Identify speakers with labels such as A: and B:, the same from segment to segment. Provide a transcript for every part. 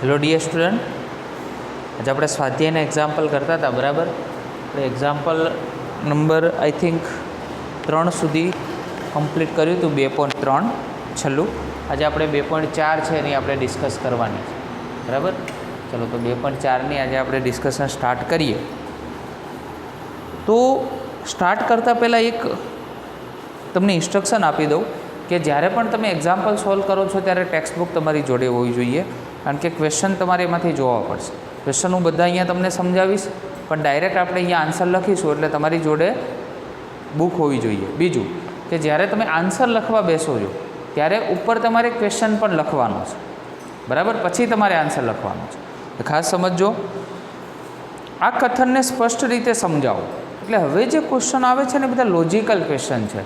A: Hello dear student, આજે આપણે સ્વાધ્યાયના example કરતા હતા. બરાબર, આપણે એક્ઝામ્પલ નંબર આઈ થિંક 3 સુધી કમ્પ્લીટ કર્યું હતું. 2.3 છેલ્લું. આજે આપણે 2.4 છે એની આપણે ડિસ્કસ કરવાની છે. બરાબર, ચલો તો 2.4ની આજે આપણે ડિસ્કશન સ્ટાર્ટ કરીએ. તો સ્ટાર્ટ કરતાં પહેલાં એક તમને ઇન્સ્ટ્રક્શન આપી દઉં કે જ્યારે પણ તમે એક્ઝામ્પલ સોલ્વ કરો છો ત્યારે ટેક્સ્ટ બુક તમારી જોડે હોવી જોઈએ, કારણ કે ક્વેશ્ચન તમારે એમાંથી જોવા પડશે. ક્વેશ્ચન હું બધા અહીંયા તમને સમજાવીશ, પણ ડાયરેક્ટ આપણે અહીંયા આન્સર લખીશું, એટલે તમારી જોડે બુક હોવી જોઈએ. બીજું કે જ્યારે તમે આન્સર લખવા બેસો છો ત્યારે ઉપર તમારે ક્વેશ્ચન પણ લખવાનો છે. બરાબર, પછી તમારે આન્સર લખવાનો છે. ખાસ સમજજો. આ કથનને સ્પષ્ટ રીતે સમજાવો. એટલે હવે જે ક્વેશ્ચન આવે છે ને બધા લોજિકલ ક્વેશ્ચન છે.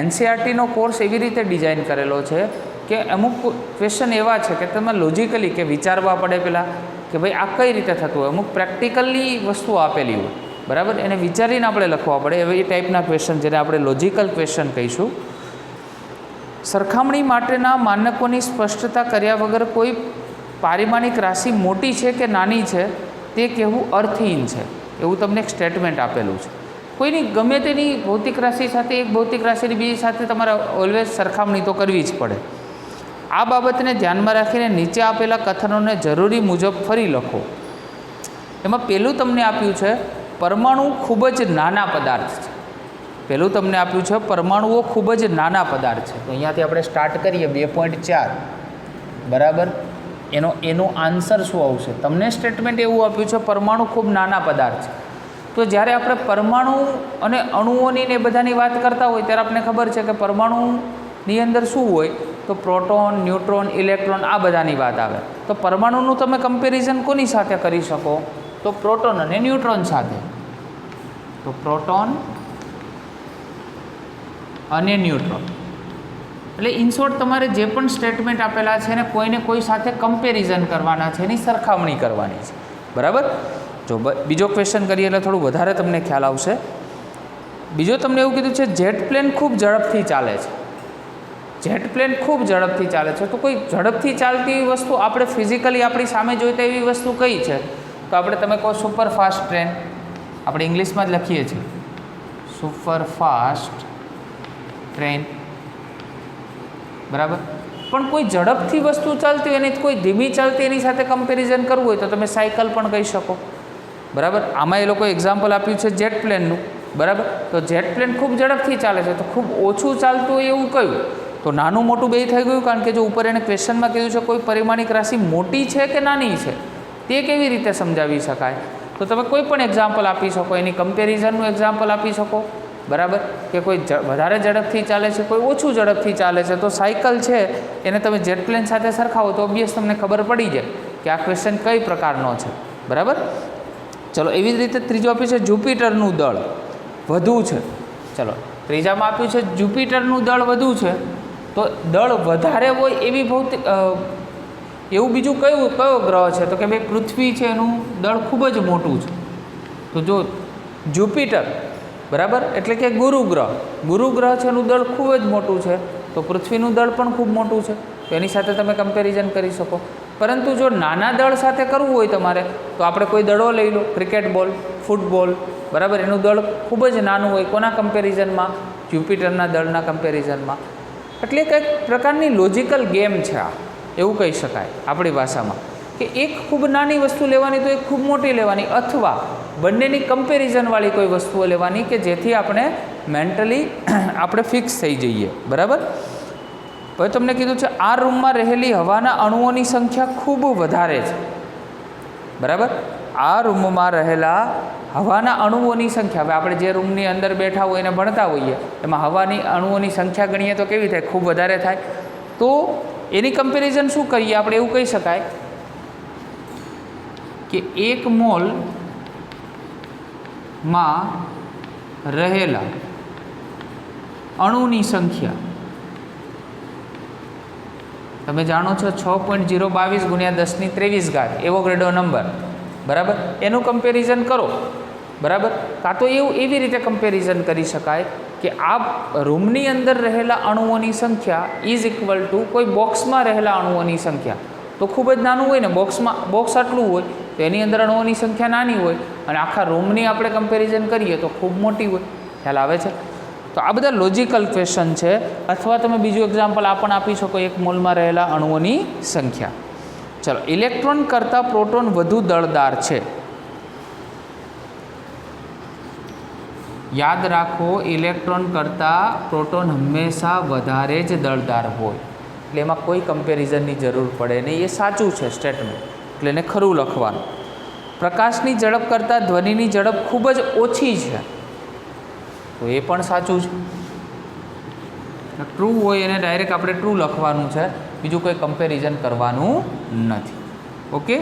A: એનસીઆરટીનો કોર્સ એવી રીતે ડિઝાઇન કરેલો છે કે અમુક ક્વેશ્ચન એવા છે કે તમે લોજિકલી કે વિચારવા પડે પહેલાં કે ભાઈ આ કઈ રીતે થતું હોય. અમુક પ્રેક્ટિકલી વસ્તુઓ આપેલી હોય, બરાબર, એને વિચારીને આપણે લખવા પડે. એવા એ ટાઈપના ક્વેશ્ચન જેને આપણે લોજિકલ ક્વેશ્ચન કહીશું. સરખામણી માટેના માનકોની સ્પષ્ટતા કર્યા વગર કોઈ પારિમાણિક રાશિ મોટી છે કે નાની છે તે કહેવું અર્થહીન છે, એવું તમને એક સ્ટેટમેન્ટ આપેલું છે. કોઈની ગમે તેની ભૌતિક રાશિ સાથે એક ભૌતિક રાશિની બીજી સાથે તમારે ઓલવેઝ સરખામણી તો કરવી જ પડે. આ બાબતને ધ્યાનમાં રાખીને નીચે આપેલા કથનોને જરૂરી મુજબ ફરી લખો. એમાં પહેલું તમને આપ્યું છે પરમાણુ ખૂબ જ નાના પદાર્થ છે. પહેલું તમને આપ્યું છે પરમાણુઓ ખૂબ જ નાના પદાર્થ છે. તો અહીંયાથી આપણે સ્ટાર્ટ કરીએ 2.4. બરાબર, એનો આન્સર શું આવશે? તમને સ્ટેટમેન્ટ એવું આપ્યું છે પરમાણુ ખૂબ નાના પદાર્થ છે. તો જ્યારે આપણે પરમાણુ અને અણુઓની ને બધાની વાત કરતા હોય ત્યારે આપણને ખબર છે કે પરમાણુની અંદર શું હોય, તો પ્રોટોન, ન્યુટ્રોન, ઇલેક્ટ્રોન, આ બધાની વાત આવે. તો પરમાણુનું તમે કમ્પેરિઝન કોની સાથે કરી શકો? તો પ્રોટોન અને ન્યુટ્રોન સાથે. તો પ્રોટોન અને ન્યુટ્રોન. એટલે ઇનશોર્ટ તમારે જે પણ સ્ટેટમેન્ટ આપેલા છે ને કોઈને કોઈ સાથે કમ્પેરિઝન કરવાના છે, એની સરખામણી કરવાની છે. બરાબર. જો બીજો ક્વેશ્ચન કરીએ એટલે થોડું વધારે તમને ખ્યાલ આવશે. બીજો તમને એવું કીધું છે જેટ પ્લેન ખૂબ ઝડપથી ચાલે છે. જેટ પ્લેન ખૂબ ઝડપથી ચાલે છે. તો કોઈ ઝડપથી ચાલતી વસ્તુ આપણે ફિઝિકલી આપણી સામે જોઈતા એવી વસ્તુ કઈ છે? તો આપણે તમે કહો સુપર ફાસ્ટ ટ્રેન. આપણે ઇંગ્લિશમાં જ લખીએ છીએ સુપર ફાસ્ટ ટ્રેન. બરાબર, પણ કોઈ ઝડપથી વસ્તુ ચાલતી હોય અને કોઈ ધીમી ચાલતી એની સાથે કમ્પેરિઝન કરવું હોય તો તમે સાયકલ પણ કહી શકો. બરાબર, આમાં એ લોકો એક્ઝામ્પલ આપ્યું છે જેટ પ્લેનનું. બરાબર, તો જેટ પ્લેન ખૂબ ઝડપથી ચાલે છે. તો ખૂબ ઓછું ચાલતું હોય એવું કયું? તો નાનું મોટું બે થઈ ગયું, કારણ કે જો ઉપર એને ક્વેશ્ચનમાં કીધું છે કોઈ પરિમાણિક રાશિ મોટી છે કે નાની છે તે કેવી રીતે સમજાવી શકાય? તો તમે કોઈ પણ એક્ઝામ્પલ આપી શકો, એની કમ્પેરિઝનનું એક્ઝામ્પલ આપી શકો. બરાબર, કે કોઈ વધારે ઝડપથી ચાલે છે, કોઈ ઓછું ઝડપથી ચાલે છે. તો સાયકલ છે એને તમે જેટ પ્લેન સાથે સરખાવો તો ઓબ્વિયસ તમને ખબર પડી જાય કે આ ક્વેશ્ચન કઈ પ્રકારનો છે. બરાબર, ચલો એવી જ રીતે ત્રીજો આપ્યું છે જુપિટરનું દળ વધુ છે. ચલો ત્રીજામાં આપ્યું છે જુપિટરનું દળ વધુ છે. તો દળ વધારે હોય એવી ભૌતિક એવું બીજું કયો ગ્રહ છે? તો કે ભાઈ પૃથ્વી છે, એનું દળ ખૂબ જ મોટું છે. તો જો જુપિટર, બરાબર, એટલે કે ગુરુ ગ્રહ છે, એનું દળ ખૂબ જ મોટું છે. તો પૃથ્વીનું દળ પણ ખૂબ મોટું છે. તો એની સાથે તમે કમ્પેરિઝન કરી શકો. પરંતુ જો નાના દળ સાથે કરવું હોય તમારે તો આપણે કોઈ દળો લઈ લો, ક્રિકેટ બોલ, ફૂટબોલ. બરાબર, એનું દળ ખૂબ જ નાનું હોય. કોના કમ્પેરિઝનમાં? જુપિટરના દળના કમ્પેરિઝનમાં. એટલે કંઈક પ્રકારની લોજિકલ ગેમ છે આ, એવું કહી શકાય આપણી ભાષામાં, કે એક ખૂબ નાની વસ્તુ લેવાની તો એક ખૂબ મોટી લેવાની, અથવા બંનેની કમ્પેરિઝનવાળી કોઈ વસ્તુઓ લેવાની કે જેથી આપણે મેન્ટલી આપણે ફિક્સ થઈ જઈએ. બરાબર, હવે તમને કીધું છે આ રૂમમાં રહેલી હવાના અણુઓની સંખ્યા ખૂબ વધારે છે. બરાબર, આ રૂમમાં રહેલા હવાના અણુઓની સંખ્યા, હવે આપણે જે રૂમની અંદર બેઠા હોય એને ભણતા હોઈએ એમાં હવાની અણુઓની સંખ્યા ગણીએ તો કેવી થાય? ખૂબ વધારે થાય. તો એની કમ્પેરિઝન શું કરીએ આપણે? એવું કહી શકાય કે 1 મોલમાં રહેલા અણુની સંખ્યા તમે જાણો છો 6.022 × 10⁻23 એવોગાડ્રો નંબર. બરાબર, એનું કમ્પેરિઝન કરો. બરાબર, કાં તો એવી રીતે કમ્પેરિઝન કરી શકાય કે આ રૂમની અંદર રહેલા અણુઓની સંખ્યા ઇઝ ઇક્વલ ટુ કોઈ બોક્સમાં રહેલા અણુઓની સંખ્યા. તો ખૂબ જ નાનું હોય ને, બોક્સ આટલું હોય તો એની અંદર અણુઓની સંખ્યા નાની હોય, અને આખા રૂમની આપણે કમ્પેરિઝન કરીએ તો ખૂબ મોટી હોય. ખ્યાલ આવે છે? તો આ બધા લોજિકલ ક્વેશ્ચન છે. અથવા તમે બીજું એક્ઝામ્પલ આ પણ આપી શકો, 1 મોલમાં રહેલા અણુઓની સંખ્યા. ચલો, ઇલેક્ટ્રોન કરતાં પ્રોટોન વધુ દળદાર છે. યાદ રાખો, ઇલેક્ટ્રોન કરતાં પ્રોટોન હંમેશા વધારે જ દળદાર હોય, એટલે એમાં કોઈ કમ્પેરિઝનની જરૂર પડે નહીં. એ સાચું છે સ્ટેટમેન્ટ, એટલે એને ખરું લખવાનું. પ્રકાશની ઝડપ કરતાં ધ્વનિની ઝડપ ખૂબ જ ઓછી છે, તો એ પણ સાચું છે. ટ્રુ હોય એને ડાયરેક્ટ આપણે ટ્રુ લખવાનું છે, બીજું કોઈ કમ્પેરિઝન કરવાનું નથી. ઓકે,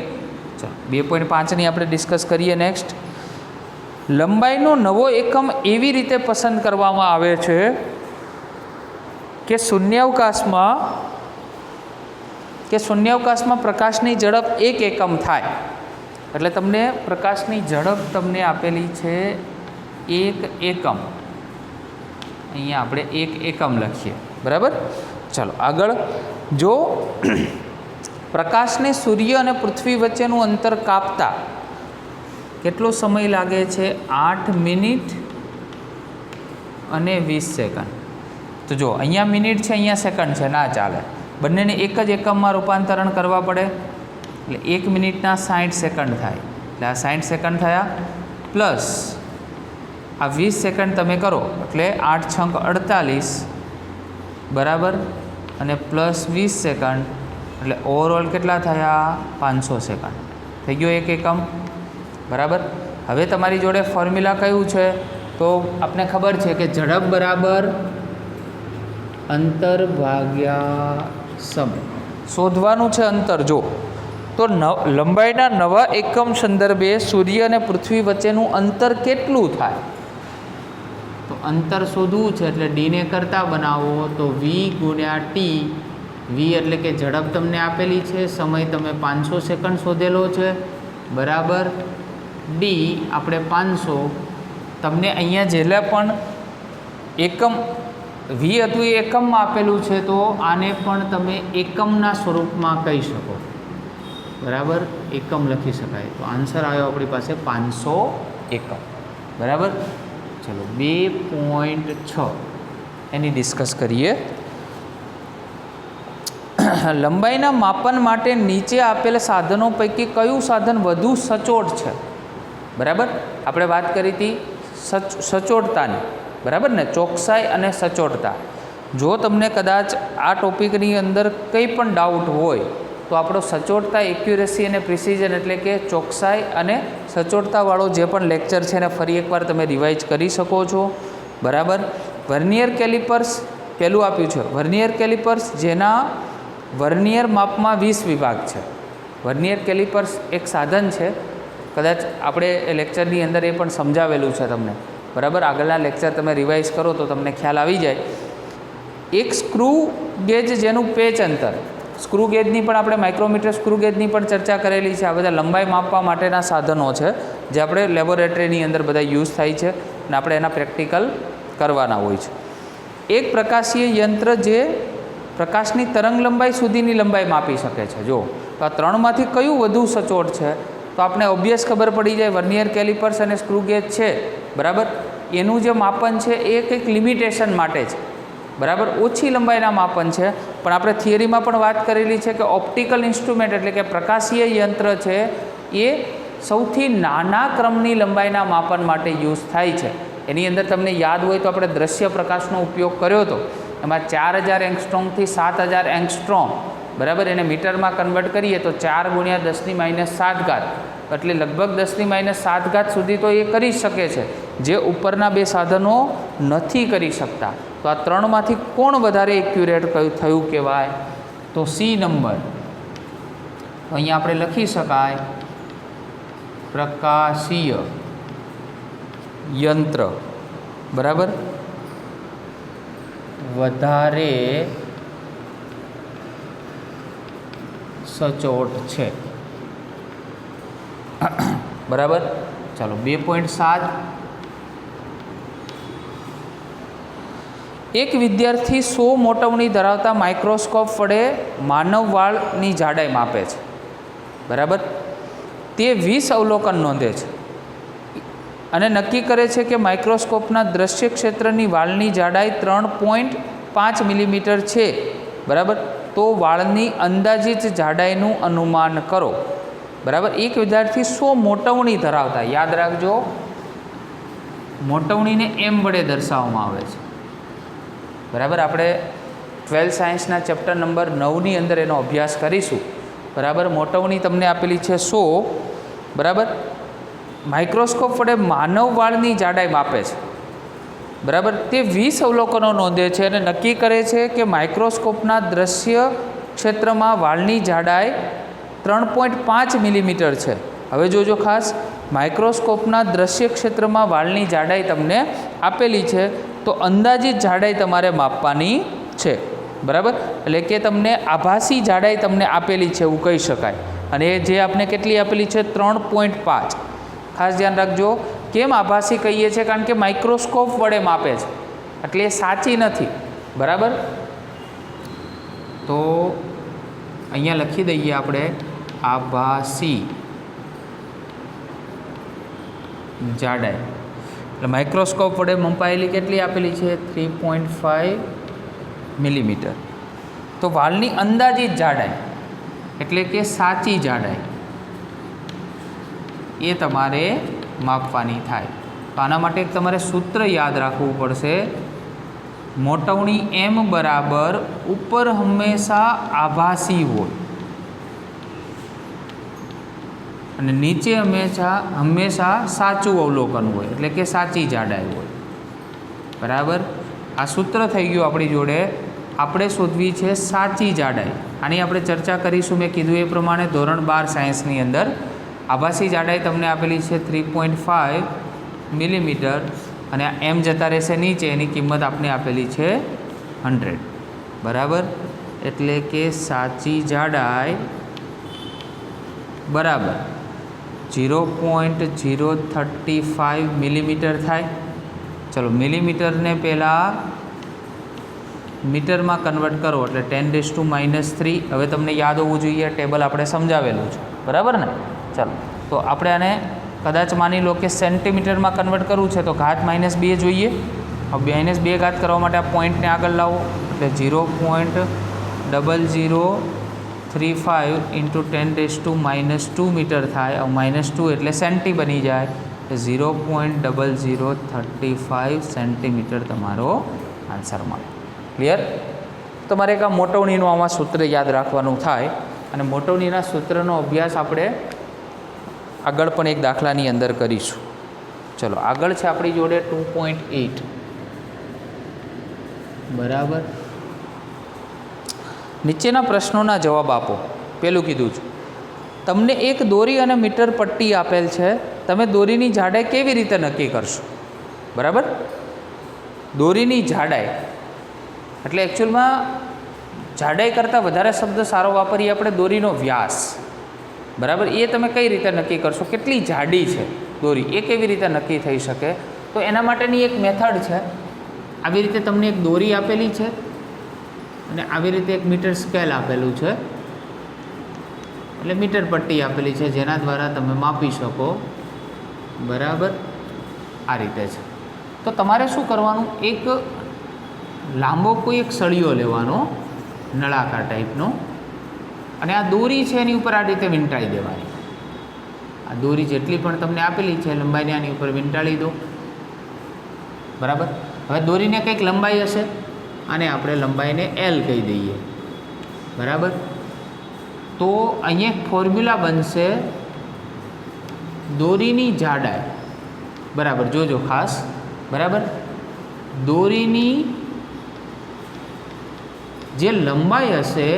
A: ચાલો 2.5ની આપણે ડિસ્કસ કરીએ. નેક્સ્ટ, લંબાઈનો નવો એકમ એવી રીતે પસંદ કરવામાં આવે છે કે શૂન્યાવકાશમાં પ્રકાશની ઝડપ 1 એકમ થાય. એટલે તમને પ્રકાશની ઝડપ તમને આપેલી છે 1 એકમ. અહીંયા આપણે 1 એકમ લખીએ. બરાબર? ચાલો આગળ. જો પ્રકાશને સૂર્ય અને પૃથ્વી વચ્ચેનું અંતર કાપતા કેટલો સમય લાગે છે? 8 મિનિટ અને 20 સેકન્ડ. તો જો અહીંયા મિનિટ છે, અહીંયા સેકન્ડ છે, ના ચાલે. બંનેને એક જ એકમમાં રૂપાંતરણ કરવા પડે. એટલે 1 મિનિટના 60 સેકન્ડ થાય, એટલે આ 60 સેકન્ડ થયા, પ્લસ આ 20 સેકન્ડ તમે કરો એટલે 8 છંક 48, બરાબર, અને પ્લસ 20 સેકન્ડ એટલે ઓવરઓલ કેટલા થયા? 500 સેકન્ડ. થઈ ગયો 1 એકમ. બરાબર. હવે તમારી જોડે ફોર્મ્યુલા કયું છે? તો આપને ખબર છે કે ઝડપ બરાબર અંતર ભાગ્યા સમય. શોધવાનું છે અંતર. જો તો લંબાઈના નવા એકમ સંદર્ભે સૂર્ય અને પૃથ્વી વચ્ચેનું અંતર કેટલું થાય? તો અંતર શોધવું છે એટલે ડીને કરતા બનાવો તો v ગુણ્યા ટી. v એટલે કે ઝડપ તમને આપેલી છે, સમય તમે 500 સેકન્ડ શોધેલો છે, બરાબર. ડી આપણે 500. તમને અહીંયા જેટલા પણ એકમ વી હતું એ એકમમાં આપેલું છે, તો આને પણ તમે એકમના સ્વરૂપમાં કહી શકો. બરાબર, એકમ લખી શકાય. તો આન્સર આવ્યો આપણી પાસે 500 એકમ. બરાબર. ચલો 2.6 એની ડિસ્કસ કરીએ. લંબાઈના માપન માટે નીચે આપેલ સાધનો પૈકી કયું સાધન વધુ સચોટ છે? બરાબર, આપણે વાત કરી હતી સચોટતાની. બરાબર ને, ચોકસાઈ અને સચોટતા. જો તમને કદાચ આ ટોપિકની અંદર કંઈ પણ ડાઉટ હોય તો આપણો સચોટતા, એક્યુરેસી અને પ્રિસિઝન એટલે કે ચોકસાઈ અને સચોટતાવાળો જે પણ લેક્ચર છે એને ફરી એકવાર તમે રિવાઇઝ કરી શકો છો. બરાબર. વર્નિયર કેલિપર્સ પહેલું આપ્યું છે. વર્નિયર કેલિપર્સ જેના વર્નિયર માપમાં 20 વિભાગ છે. વર્નિયર કેલિપર્સ એક સાધન છે, કદાચ આપણે લેક્ચરની અંદર એ પણ સમજાવેલું છે તમને. બરાબર, આગળના લેક્ચર તમે રિવાઇઝ કરો તો તમને ખ્યાલ આવી જાય. એક સ્ક્રૂ ગેજ જેનું પેચ અંતર, સ્ક્રૂ ગેજની પણ આપણે માઇક્રોમીટર સ્ક્રૂ ગેજની પણ ચર્ચા કરેલી છે. આ બધા લંબાઈ માપવા માટેના સાધનો છે જે આપણે લેબોરેટરીની અંદર બધા યુઝ થાય છે અને આપણે એના પ્રેક્ટિકલ કરવાના હોય છે. એક પ્રકાશીય યંત્ર જે પ્રકાશની તરંગ લંબાઈ સુધીની લંબાઈ માપી શકે છે. જો તો આ ત્રણમાંથી કયું વધુ સચોટ છે? તો આપણે ઓબ્વિયસ ખબર પડી જાય, વર્નિયર કેલિપર્સ અને સ્ક્રૂ ગેજ છે. બરાબર, એનું જે માપન છે એ કંઈક લિમિટેશન માટે છે. બરાબર, ઓછી લંબાઈના માપન છે. પણ આપણે થિયરીમાં પણ વાત કરેલી છે કે ઓપ્ટિકલ ઇન્સ્ટ્રુમેન્ટ એટલે કે પ્રકાશીય યંત્ર છે એ સૌથી નાના ક્રમની લંબાઈના માપન માટે યુઝ થાય છે. એની અંદર તમને યાદ હોય તો આપણે દ્રશ્ય પ્રકાશનો ઉપયોગ કર્યો હતો. એમાં 4000 એંગસ્ટ્રોમથી 7000 એંગસ્ટ્રોમ, બરાબર, એને મીટરમાં કન્વર્ટ કરીએ તો 4 ગુણ્યા 10⁻7 એટલે લગભગ 10⁻7 સુધી તો એ કરી શકે છે, જે ઉપરના બે સાધનો નથી કરી શકતા. તો આ ત્રણમાંથી કોણ વધારે એક્યુરેટ થયું કહેવાય? તો સી નંબર. તો અહીંયા આપણે લખી શકાય પ્રકાશીય યંત્ર, બરાબર, વધારે સચોટ છે. બરાબર. ચાલો 2.7 એક વિદ્યાર્થી 100 મોટવણી ધરાવતા માઇક્રોસ્કોપ વડે માનવ વાળની જાડાઈ માપે છે, બરાબર. તે 20 અવલોકન નોંધે છે અને નક્કી કરે છે કે માઇક્રોસ્કોપના દ્રશ્ય ક્ષેત્રની વાળની જાડાઈ 3.5 મિલીમીટર છે, બરાબર. તો વાળની અંદાજિત જાડાઈનું અનુમાન કરો, બરાબર. એક વિદ્યાર્થી 100 મોટવણી ધરાવતા, યાદ રાખજો મોટવણીને એમ વડે દર્શાવવામાં આવે છે, બરાબર. આપણે 12th સાયન્સના ચેપ્ટર નંબર 9ની અંદર એનો અભ્યાસ કરીશું, બરાબર. મોટવણી તમને આપેલી છે 100, બરાબર. માઇક્રોસ્કોપ વડે માનવ વાળની જાડાઈ માપે છે, બરાબર. તે 20 અવલોકનો નોંધે છે અને નક્કી કરે છે કે માઇક્રોસ્કોપના દ્રશ્ય ક્ષેત્રમાં વાળની જાડાઈ 3.5 મિલીમીટર છે. હવે જોજો ખાસ, માઇક્રોસ્કોપના દ્રશ્ય ક્ષેત્રમાં વાળની જાડાઈ તમને આપેલી છે, તો અંદાજિત જાડાઈ તમારે માપવાની છે, બરાબર. એટલે કે તમને આભાસી જાડાઈ તમને આપેલી છે એવું કહી શકાય. અને એ જે આપણે કેટલી આપેલી છે 3.5. ખાસ ધ્યાન રાખજો, કેમ આભાસી કહીએ છીએ? કારણ કે માઇક્રોસ્કોપ વડે માપે છે, એટલે એ સાચી નથી, બરાબર. તો અહીંયા લખી દઈએ આપણે આભાસી જાડાઈ. એટલે માઇક્રોસ્કોપ વડે મપાયેલી કેટલી આપેલી છે 3.5 મિલીમીટર. તો વાળની અંદાજિત જાડાઈ એટલે કે સાચી જાડાઈ એ તમારે માપવાની થાય. તો આના માટે તમારે સૂત્ર યાદ રાખવું પડશે. મોટવણી એમ બરાબર ઉપર હંમેશા આભાસી હોય અને નીચે હંમેશા સાચું અવલોકન હોય, એટલે કે સાચી જાડાઈ હોય, બરાબર. આ સૂત્ર થઈ ગયું આપણી જોડે. આપણે શોધવી છે સાચી જાડાઈ. આની આપણે ચર્ચા કરીશું. મેં કીધું એ પ્રમાણે ધોરણ 12 સાયન્સની અંદર આભાસી જાડાઈ તમને આપેલી છે 3.5 મિલીમીટર અને એમ જતા રહેશે નીચે, એની કિંમત આપણે આપેલી છે 100, બરાબર. એટલે કે સાચી જાડાઈ બરાબર 0.035 મિલીમીટર થાય. ચલો મિલીમીટરને પહેલાં મીટરમાં કન્વર્ટ કરો એટલે 10⁻³ હવે તમને યાદ હોવું જોઈએ, ટેબલ આપણે સમજાવેલું છે, બરાબર ને. ચાલો, તો આપણે આને કદાચ માની લો કે સેન્ટીમીટરમાં કન્વર્ટ કરવું છે તો ઘાત -2 જોઈએ. હવે -2 ઘાત કરવા માટે આ પોઈન્ટને આગળ લાવો એટલે 0.0035 × 10⁻² મીટર થાય. -2 એટલે સેન્ટી બની જાય, 0.0035 સેન્ટીમીટર તમારો આન્સર મળે. ક્લિયર? તમારે એક આ મોટવણીનું આમાં સૂત્ર યાદ રાખવાનું થાય અને મોટવણીના સૂત્રનો અભ્યાસ આપણે આગળ પણ એક દાખલાની અંદર કરીશું. ચલો, આગળ છે આપણી જોડે 2.8, બરાબર. નીચેના પ્રશ્નોના જવાબ આપો. પેલું કીધું છે તમને એક દોરી અને મીટર પટ્ટી આપેલ છે, તમે દોરીની જાડાઈ કેવી રીતે નક્કી કરશો? બરાબર. દોરીની જાડાઈ એટલે એકચ્યુઅલમાં જાડાઈ કરતાં વધારે શબ્દ સારો વાપરીએ આપણે દોરીનો વ્યાસ, બરાબર. એ તમે કઈ રીતે નક્કી કરશો? કેટલી જાડી છે દોરી, એ કેવી રીતે નક્કી થઈ શકે? તો એના માટેની એક મેથડ છે. આવી રીતે તમને એક દોરી આપેલી છે અને આવી રીતે એક મીટર સ્કેલ આપેલું છે, એટલે મીટર પટ્ટી આપેલી છે જેના દ્વારા તમે માપી શકો, બરાબર. આ રીતે છે. તો તમારે શું કરવાનું? એક લાંબો કોઈ એક સળિયો લેવાનો, નળાકાર ટાઈપનો, અને આ દોરી છે એની ઉપર આ રીતે વીંટાળી દેવાની. આ દોરી જેટલી પણ તમને આપેલી છે લંબાઈને આની ઉપર વીંટાળી દો, બરાબર. હવે દોરીને કંઈક લંબાઈ હશે, આને આપણે લંબાઈને L કહી દઈએ, બરાબર. તો અહીંયા એક ફોર્મ્યુલા બનશે દોરીની જાડાઈ, બરાબર. જોજો ખાસ, બરાબર. દોરીની જે લંબાઈ હશે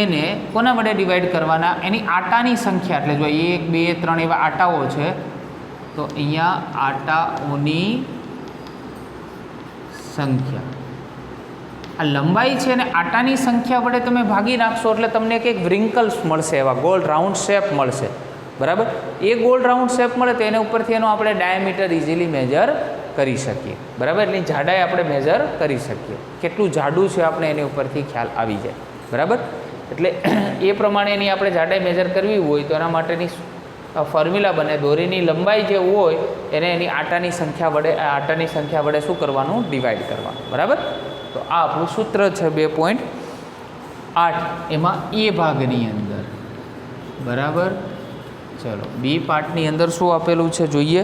A: એને કોના વડે ડિવાઈડ કરવાના? એની આટાની સંખ્યા. એટલે જો 1, 2, 3 એવા આટાઓ છે તો અહીંયા આટાઓની સંખ્યા, આ લંબાઈ છે ને આટાની સંખ્યા વડે તમે ભાગી નાખશો એટલે તમને કંઈક વ્રિંકલ્સ મળશે, એવા ગોલ રાઉન્ડ શેપ મળશે, બરાબર. એ ગોલ રાઉન્ડ શેપ મળે તો એને ઉપરથી એનો આપણે ડાયામીટર ઇઝીલી મેજર કરી શકીએ, બરાબર. એની જાડાઈ આપણે મેજર કરી શકીએ, કેટલું જાડું છે આપણે એની ઉપરથી ખ્યાલ આવી જાય, બરાબર. એટલે એ પ્રમાણે એની આપણે જાડાઈ મેજર કરવી હોય તો એના માટેની ફોર્મ્યુલા બને, દોરીની લંબાઈ જે હોય એને એની આટાની સંખ્યા વડે શું કરવાનું, ડિવાઈડ કરવાનું, બરાબર. તો આ આપણું સૂત્ર છે 2.8 એમાં એ ભાગની અંદર, બરાબર. ચલો બી પાર્ટની અંદર શું આપેલું છે જોઈએ.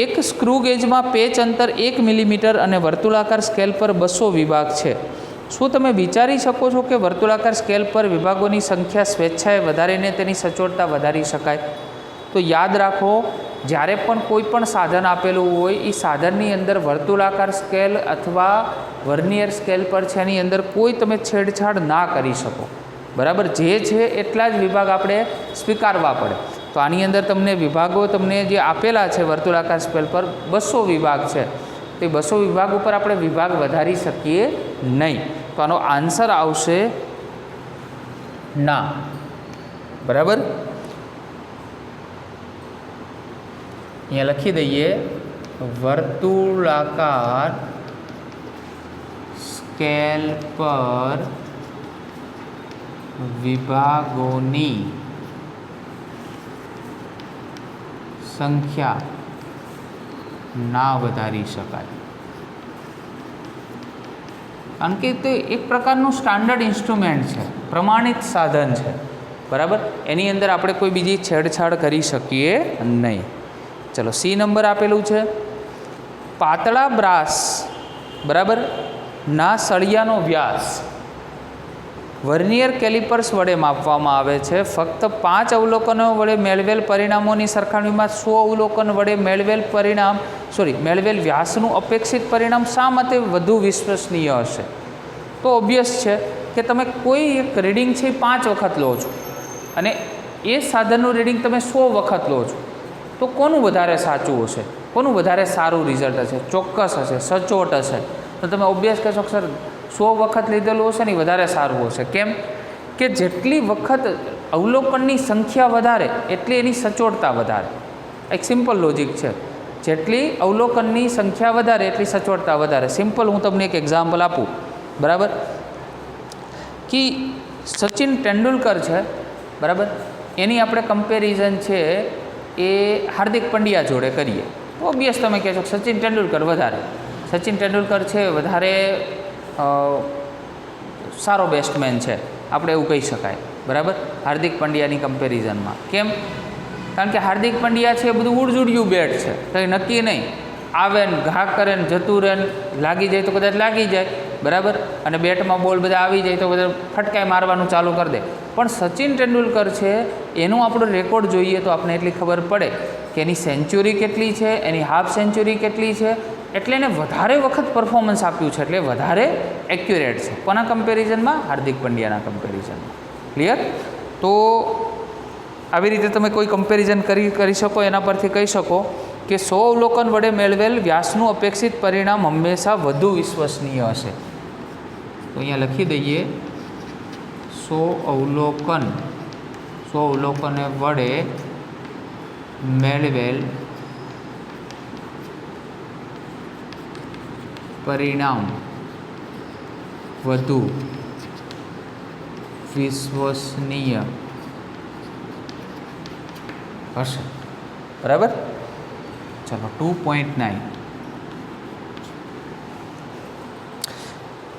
A: એક સ્ક્રૂ ગેજમાં પેચ અંતર 1 મિલીમીટર અને વર્તુળાકાર સ્કેલ પર 200 વિભાગ છે. શું તમે વિચારી શકો છો કે વર્તુળાકાર સ્કેલ પર વિભાગોની સંખ્યા સ્વેચ્છાએ વધારીને તેની સચોટતા વધારી શકાય? તો યાદ રાખો, જ્યારે પણ કોઈ પણ સાધન આપેલું હોય એ સાધનની અંદર વર્તુળાકાર સ્કેલ અથવા વર્નિયર સ્કેલ પર છે એની અંદર કોઈ તમે છેડછાડ ના કરી શકો, બરાબર. જે છે એટલા જ વિભાગ આપણે સ્વીકારવા પડે. તો આની અંદર તમને વિભાગો તમને જે આપેલા છે વર્તુળાકાર સ્કેલ પર 200 વિભાગ છે, તો એ 200 વિભાગ ઉપર આપણે વિભાગ વધારી શકીએ નહીં. તો આનો આન્સર આવશે ના, બરાબર. અહીંયા લખી દઈએ વર્તુળાકાર સ્કેલ પર વિભાગોની સંખ્યા ના વધારી શકાય, કારણ કે તે એક પ્રકારનું સ્ટાન્ડર્ડ ઇન્સ્ટ્રુમેન્ટ છે, પ્રમાણિત સાધન છે, બરાબર. એની અંદર આપણે કોઈ બીજી છેડછાડ કરી શકીએ નહીં. ચલો સી નંબર આપેલું છે, પાતળા બ્રાસ, બરાબર, ના સળિયાનો વ્યાસ વર્નિયર કેલિપર્સ વડે માપવામાં આવે છે. ફક્ત 5 અવલોકનો વડે મેળવેલ પરિણામોની સરખામણીમાં 100 અવલોકન વડે મેળવેલ વ્યાસનું અપેક્ષિત પરિણામ શા માટે વધુ વિશ્વસનીય હશે? તો ઓબ્વિયસ છે કે તમે કોઈ એક રીડિંગ છે 5 વખત લો છો અને એ સાધનનું રીડિંગ તમે 100 વખત લો છો, તો કોનું વધારે સાચું હશે, કોનું વધારે સારું રિઝલ્ટ હશે, ચોક્કસ હશે, સચોટ હશે. તો તમે ઓબ્વિયસ કહેશો સર 100 વખત લીધેલું હશે ને વધારે સારું હશે. કેમ કે જેટલી વખત અવલોકનની સંખ્યા વધારે એટલી એની સચોટતા વધારે. એક સિમ્પલ લોજિક છે, જેટલી અવલોકનની સંખ્યા વધારે એટલી સચોટતા વધારે. સિમ્પલ હું તમને એક એક્ઝામ્પલ આપું, બરાબર. કે સચિન તેંડુલકર છે, બરાબર, એની આપણે કમ્પેરિઝન છે એ હાર્દિક પંડ્યા જોડે કરીએ તો ઓબ્વિયસ તમે કહેશો સચિન તેંડુલકર વધારે, સચિન તેંડુલકર છે વધારે સારો બેટ્સમેન છે, આપણે એવું કહી શકાય, બરાબર, હાર્દિક પંડ્યાની કમ્પેરિઝનમાં. કેમ? કારણ કે હાર્દિક પંડ્યા છે એ બધું ઉડજુડિયું બેટ છે, કંઈ નક્કી નહીં, આવે ને ઘા કરે ને જતું રહે ને લાગી જાય તો કદાચ લાગી જાય, બરાબર, અને બેટમાં બોલ બધા આવી જાય તો બધા ફટકાઈ મારવાનું ચાલુ કરી દે. પણ સચિન તેંડુલકર છે એનું આપણો રેકોર્ડ જોઈએ તો આપણે એટલી ખબર પડે કે એની સેન્ચુરી કેટલી છે, એની હાફ સેન્ચુરી કેટલી છે, એટલે એને વધારે વખત પરફોર્મન્સ આપ્યું છે, એટલે વધારે એક્યુરેટ છે. કોના કમ્પેરિઝનમાં? હાર્દિક પંડ્યાના કમ્પેરિઝનમાં. ક્લિયર? તો આવી રીતે તમે કોઈ કમ્પેરિઝન કરી શકો, એના પરથી કહી શકો કે 100 અવલોકન વડે મેળવેલ વ્યાસનું અપેક્ષિત પરિણામ હંમેશા વધુ વિશ્વસનીય હશે. તો અહીંયા લખી દઈએ 100 અવલોકન વડે મેળવેલ પરિણામ વધુ વિશ્વસનીય હશે, બરાબર. ચલો 2.9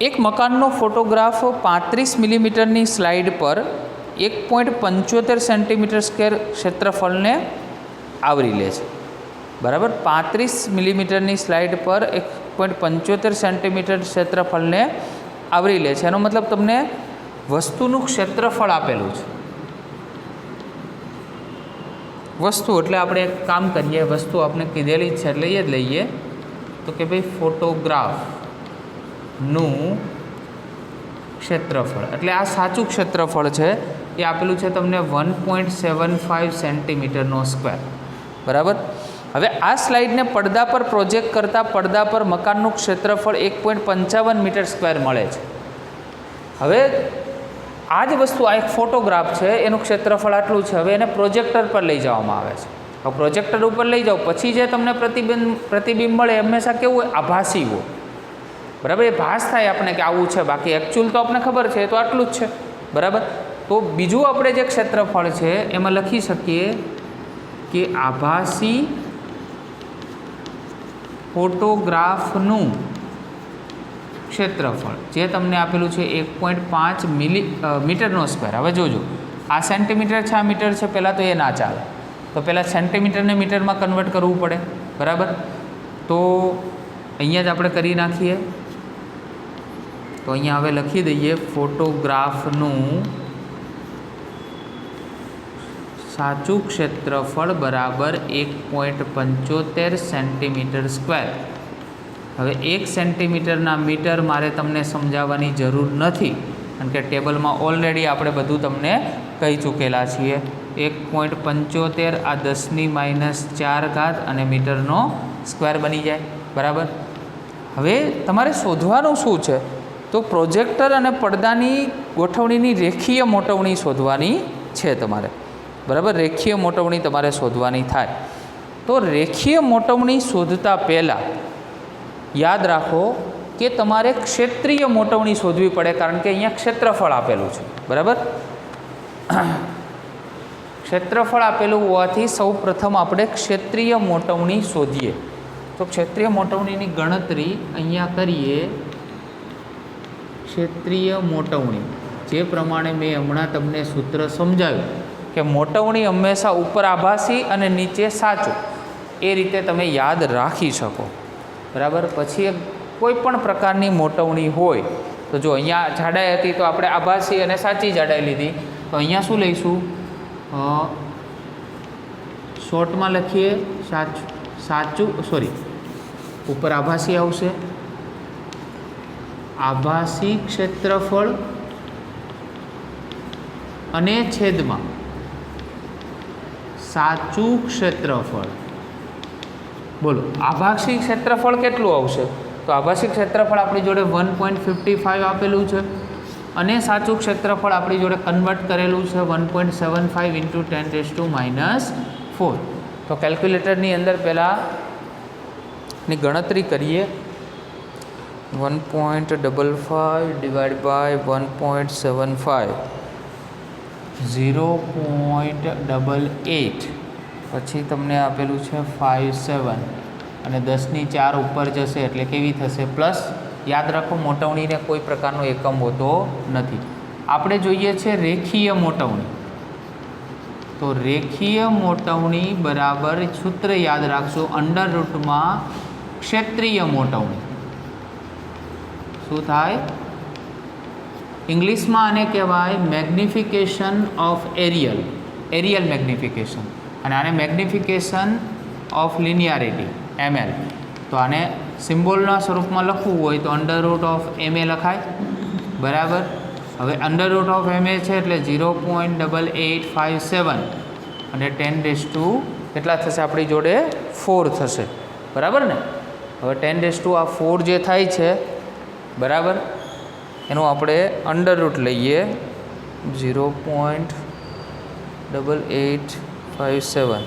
A: એક મકાનનો ફોટોગ્રાફ 35 મિલીમીટરની સ્લાઇડ પર 1.75 સેન્ટીમીટર સ્ક્વેર ક્ષેત્રફળને આવરી લે છે, બરાબર. 35 મિલીમીટરની સ્લાઇડ પર 1.75 સેન્ટીમીટર ક્ષેત્રફળને આવરી લે છે. એનો મતલબ તમને વસ્તુનું ક્ષેત્રફળ આપેલું છે. વસ્તુ એટલે આપણે એક કામ કરીએ, વસ્તુ આપણે કીધેલી જ છે એટલે એ જ લઈએ. તો કે ભાઈ ફોટોગ્રાફનું ક્ષેત્રફળ, એટલે આ સાચું ક્ષેત્રફળ છે એ આપેલું છે તમને 1.75 સેન્ટીમીટરનો સ્ક્વેર, બરાબર. હવે આ સ્લાઇડને પડદા પર પ્રોજેક્ટ કરતાં પડદા પર મકાનનું ક્ષેત્રફળ 1.55 મીટર સ્ક્વેર મળે છે. હવે આ જ વસ્તુ, આ એક ફોટોગ્રાફ છે, એનું ક્ષેત્રફળ આટલું છે. હવે એને પ્રોજેક્ટર પર લઈ જવામાં આવે છે. હવે પ્રોજેક્ટર ઉપર લઈ જાઓ પછી જે તમને પ્રતિબિંબ મળે હંમેશા કેવું હોય? આભાસી હોય, બરાબર. એ ભાસ થાય આપણે કે આવું છે, બાકી એકચ્યુઅલ તો આપણે ખબર છે તો આટલું જ છે, બરાબર. તો બીજું આપણે જે ક્ષેત્રફળ છે એમાં લખી શકીએ કે આભાસી ફોટોગ્રાફનું ક્ષેત્રફળ જે તમને આપેલું છે 1.5 મીટરનો સ્ક્વેર. હવે જોજો, આ સેન્ટીમીટર છે, આ મીટર છે, પહેલાં તો એ ના ચાલે, તો પહેલાં સેન્ટીમીટરને મીટરમાં કન્વર્ટ કરવું પડે, બરાબર. તો અહીંયા જ આપણે કરી નાખીએ. તો અહીંયા હવે લખી દઈએ ફોટોગ્રાફનું સાચું ક્ષેત્રફળ બરાબર 1.75 સેન્ટીમીટર સ્ક્વેર. હવે 1 સેન્ટીમીટરના મીટર મારે તમને સમજાવવાની જરૂર નથી, કારણ કે ટેબલમાં ઓલરેડી આપણે બધું તમને કહી ચૂકેલા છીએ. 1.75 આ 10⁻⁴ અને મીટરનો સ્ક્વેર બની જાય, બરાબર. હવે તમારે શોધવાનું શું છે? તો પ્રોજેક્ટર અને પડદાની ગોઠવણીની રેખીય મોટવણી શોધવાની છે તમારે, બરાબર. રેખીય મોટવણી તમારે શોધવાની થાય. તો રેખીય મોટવણી શોધતા પહેલાં યાદ રાખો કે તમારે ક્ષેત્રીય મોટવણી શોધવી પડે, કારણ કે અહીંયા ક્ષેત્રફળ આપેલું છે, બરાબર. ક્ષેત્રફળ આપેલું હોવાથી સૌ પ્રથમ આપણે ક્ષેત્રીય મોટવણી શોધીએ. તો ક્ષેત્રીય મોટવણીની ગણતરી અહીંયા કરીએ. ક્ષેત્રીય મોટવણી જે પ્રમાણે મેં હમણાં તમને સૂત્ર સમજાવ્યું કે મોટવણી હંમેશા ઉપર આભાસી અને નીચે સાચું, એ રીતે તમે યાદ રાખી શકો, બરાબર. પછી કોઈ પણ પ્રકારની મોટવણી હોય તો જો અહીંયા જાડાઈ હતી તો આપણે આભાસી અને સાચી જાડાઈ લીધી, તો અહીંયા શું લઈશું? શોર્ટમાં લખીએ સાચું, સોરી, ઉપર આભાસી આવશે, આભાસી ક્ષેત્રફળ અને છેદમાં સાચું ક્ષેત્રફળ. બોલો, આભાસી ક્ષેત્રફળ કેટલું આવશે? તો આભાસી ક્ષેત્રફળ આપણી જોડે 1.55 આપેલું છે અને સાચું ક્ષેત્રફળ આપણી જોડે કન્વર્ટ કરેલું છે 1.75 × 10⁻⁴. તો કેલ્ક્યુલેટરની અંદર પહેલાંની ગણતરી કરીએ. 1.55 / 1.75 0.88, પછી તમને આપેલું છે 57 અને 10⁴ ઉપર જશે એટલે કેવી થશે? પ્લસ. યાદ રાખો, મોટવણીને કોઈ પ્રકારનો એકમ હોતો નથી. આપણે જોઈએ છે રેખીય મોટવણી. તો રેખીય મોટવણી બરાબર સૂત્ર યાદ રાખશો, અંડર રૂટમાં ક્ષેત્રીય મોટવણી. શું થાય? ઇંગ્લિશમાં આને કહેવાય મેગ્નિફિકેશન ઓફ એરિયલ મેગ્નિફિકેશન, અને આને મેગ્નિફિકેશન ઓફ લિનિયારિટી ml. તો આને સિમ્બોલના સ્વરૂપમાં લખવું હોય તો √ma લખાય, બરાબર. હવે √ma છે એટલે 0.8857 અને 10⁻⁴ કેટલા થશે આપણી જોડે? 4 થશે, બરાબર ને. હવે 10⁻⁴ જે થાય છે, બરાબર, એનું આપણે √ લઈએ 0.8857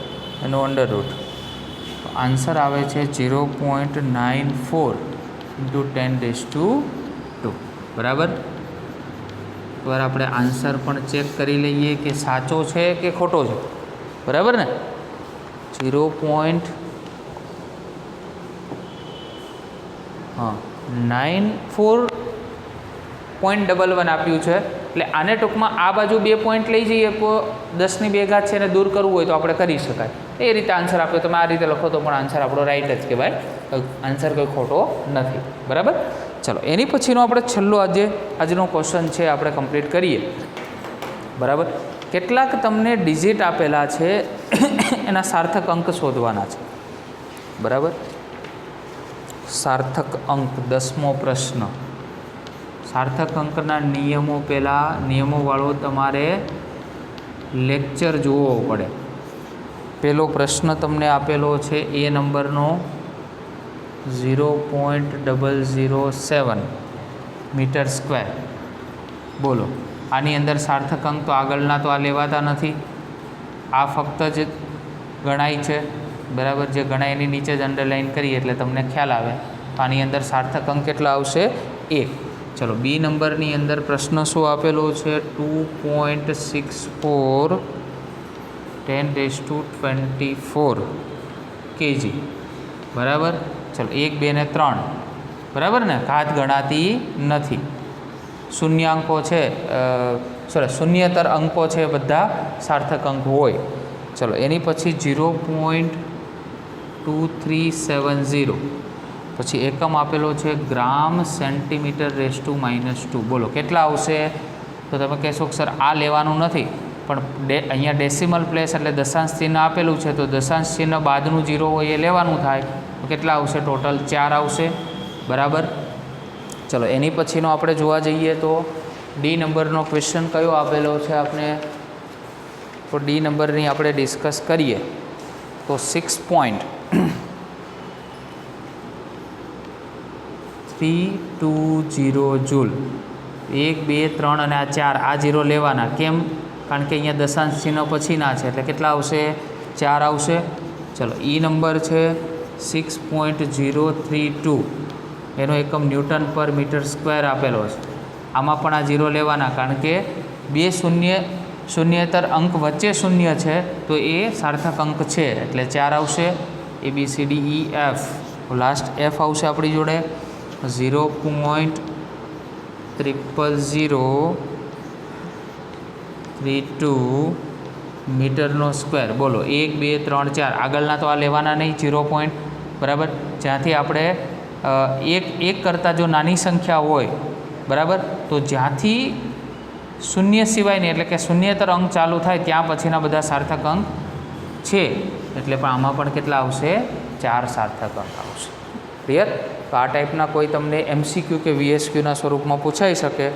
A: એનું √ આન્સર આવે છે 0.94 × 10⁻², બરાબર. એકવાર આપણે આન્સર પણ ચેક કરી લઈએ કે સાચો છે કે ખોટો છે, બરાબર ને. 0.94.11 આપ્યું છે, એટલે આને ટૂંકમાં આ બાજુ 2 પોઈન્ટ લઈ જઈએ તો 10⁻² છે એને દૂર કરવું હોય તો આપણે કરી શકાય. એ રીતે આન્સર આપ્યો. તમે આ રીતે લખો તો પણ આન્સર આપણો રાઈટ જ કહેવાય, આન્સર કોઈ ખોટો નથી, બરાબર. ચલો, એની પછીનો આપણે છેલ્લો આજનો ક્વેશ્ચન છે આપણે કમ્પ્લીટ કરીએ, બરાબર. કેટલાક તમને ડિજિટ આપેલા છે એના સાર્થક અંક શોધવાના છે, બરાબર. સાર્થક અંક 10મો પ્રશ્ન. સાર્થક અંકના નિયમોવાળો તમારે લેક્ચર જોવો પડે. પહેલો પ્રશ્ન તમને આપેલો છે એ નંબરનો 0.007 મીટર સ્ક્વેર. બોલો, આની અંદર સાર્થક અંક તો આગળના તો આ લેવાતા નથી, આ ફક્ત જ ગણાય છે, બરાબર. જે ગણાય એની નીચે જ અંડરલાઇન કરીએ એટલે તમને ખ્યાલ આવે. તો આની અંદર સાર્થક અંક કેટલા આવશે? 1. ચલો બી નંબરની અંદર પ્રશ્ન શું આપેલો છે? 2.64 10⁻²4 kg, બરાબર. ચલો 1, 2 ને 3, બરાબર ને, ઘાત ગણાતી નથી. શૂન્યાંકો છે, શૂન્યતર અંકો છે, બધા સાર્થક અંક હોય. ચલો એની પછી 0.2370, પછી એકમ આપેલો છે ગ્રામ સેન્ટીમીટર/-2. બોલો કેટલા આવશે? તો તમે કહેશો કે સર આ લેવાનું નથી, પણ અહીંયા ડેસિમલ પ્લેસ એટલે દશાંશ ચિહ્ન આપેલું છે, તો દશાંશ ચિહ્ન બાદનું 0 હોય એ લેવાનું થાય. તો કેટલા આવશે? ટોટલ 4 આવશે, બરાબર. ચલો એની પછીનો આપણે જોવા જઈએ તો ડી નંબરનો ક્વેશ્ચન કયો આપેલો છે આપણે? તો ડી નંબરની આપણે ડિસ્કસ કરીએ તો 6.320 જૂલ. 1, 2, 3 અને આ 4, આ 0 લેવાના. કેમ? કારણ કે અહીંયા દશાંશ ચિહ્ન પછીના છે એટલે કેટલા આવશે? 4 આવશે. ચલો ઈ નંબર છે 6.032, એનો એકમ ન્યૂટન પર મીટર સ્ક્વેર આપેલો છે. આમાં પણ આ 0 લેવાના, કારણ કે બે શૂન્યતર અંક વચ્ચે શૂન્ય છે તો એ સાર્થક અંક છે એટલે 4 આવશે. ABCDEF, લાસ્ટ F આવશે આપણી જોડે. 0.00032 મીટરનો સ્ક્વેર. બોલો 1, 2, 3, 4, આગળના તો આ લેવાના નહીં, 0 પોઈન્ટ, બરાબર. જ્યાંથી આપણે એક કરતાં જો નાની સંખ્યા હોય, બરાબર, તો જ્યાંથી શૂન્ય સિવાયની એટલે કે શૂન્યતર અંક ચાલુ થાય ત્યાં પછીના બધા સાર્થક અંક છે. એટલે પણ આમાં પણ કેટલા આવશે? 4 સાર્થક અંક આવશે. ક્લિયર? તો આ ટાઈપના કોઈ તમને MCQ કે VSQના સ્વરૂપમાં પૂછાઈ શકે,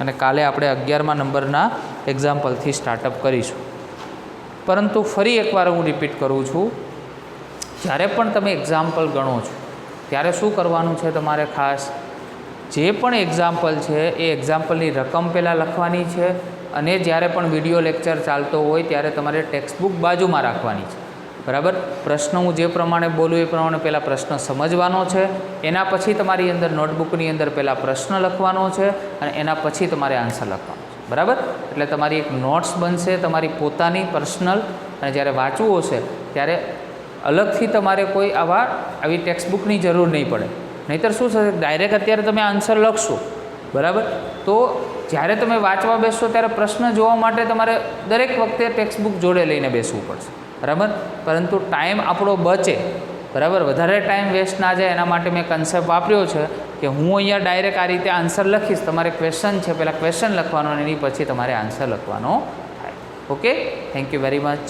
A: અને કાલે આપણે 11મા નંબરના એક્ઝામ્પલથી સ્ટાર્ટઅપ કરીશું. પરંતુ ફરી એકવાર હું રિપીટ કરું છું, જ્યારે પણ તમે એક્ઝામ્પલ ગણો છો ત્યારે શું કરવાનું છે તમારે? ખાસ જે પણ એક્ઝામ્પલ છે એ એક્ઝામ્પલની રકમ પહેલાં લખવાની છે, અને જ્યારે પણ વિડીયો લેક્ચર ચાલતો હોય ત્યારે તમારે ટેક્સ્ટબુક બાજુમાં રાખવાની છે, બરાબર. પ્રશ્ન હું જે પ્રમાણે બોલું એ પ્રમાણે પહેલાં પ્રશ્ન સમજવાનો છે, એના પછી તમારી અંદર નોટબુકની અંદર પહેલાં પ્રશ્ન લખવાનો છે, અને એના પછી તમારે આન્સર લખવાનો છે, બરાબર. એટલે તમારી એક નોટ્સ બનશે તમારી પોતાની પર્સનલ, અને જ્યારે વાંચવું હશે ત્યારે અલગથી તમારે કોઈ આવી ટેક્સ્ટબુકની જરૂર નહીં પડે. નહીંતર શું થશે? ડાયરેક્ટ અત્યારે તમે આન્સર લખશો, બરાબર, તો જ્યારે તમે વાંચવા બેસશો ત્યારે પ્રશ્ન જોવા માટે તમારે દરેક વખતે ટેક્સ્ટબુક જોડે લઈને બેસવું પડશે, બરાબર. પરંતુ ટાઈમ આપણો બચે, બરાબર, વધારે ટાઈમ વેસ્ટ ના જાય એના માટે મેં કન્સેપ્ટ વાપર્યો છે કે હું અહીંયા ડાયરેક્ટ આ રીતે આન્સર લખીશ. તમારે ક્વેશ્ચન છે, પહેલાં ક્વેશ્ચન લખવાનો અને એની પછી તમારે આન્સર લખવાનો થાય. Okay, thank you very much.